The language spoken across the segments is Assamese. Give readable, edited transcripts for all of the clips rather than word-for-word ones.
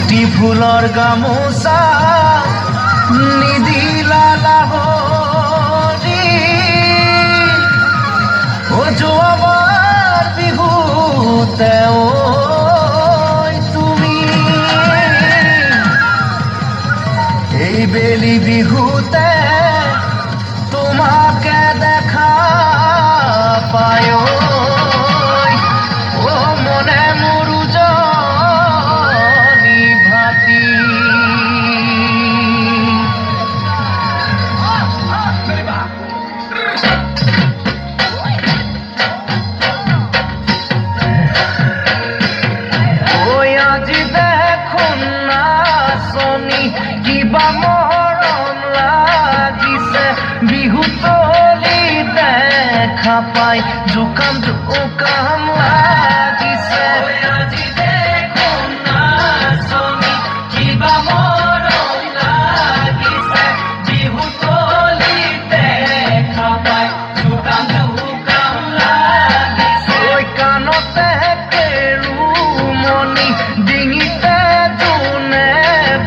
ফুটি ফুলৰ গামোচা নিদিলা লাহৰি যোৱাবাৰ বিহুতে তুমি এই বেলি বিহুতে তোমাকে দেখা পায় মনে মরু জনি ভাতি ওই আজি দেখুন না শনি কিবা মরম লাগিছে বিহু তলি দেখা পাই জুকাম জুকাম লাগিছে আজি দেখুন না শনি কিবা মরম লাগিছে বিহু তলি দেখা পাই জুকাম জুকাম লাগিছে ওই কানতে কেৰুমণি ডিঙিতে জোনে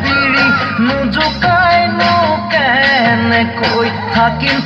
বিৰি নোজোকাই নো কেনেকৈ থাকিম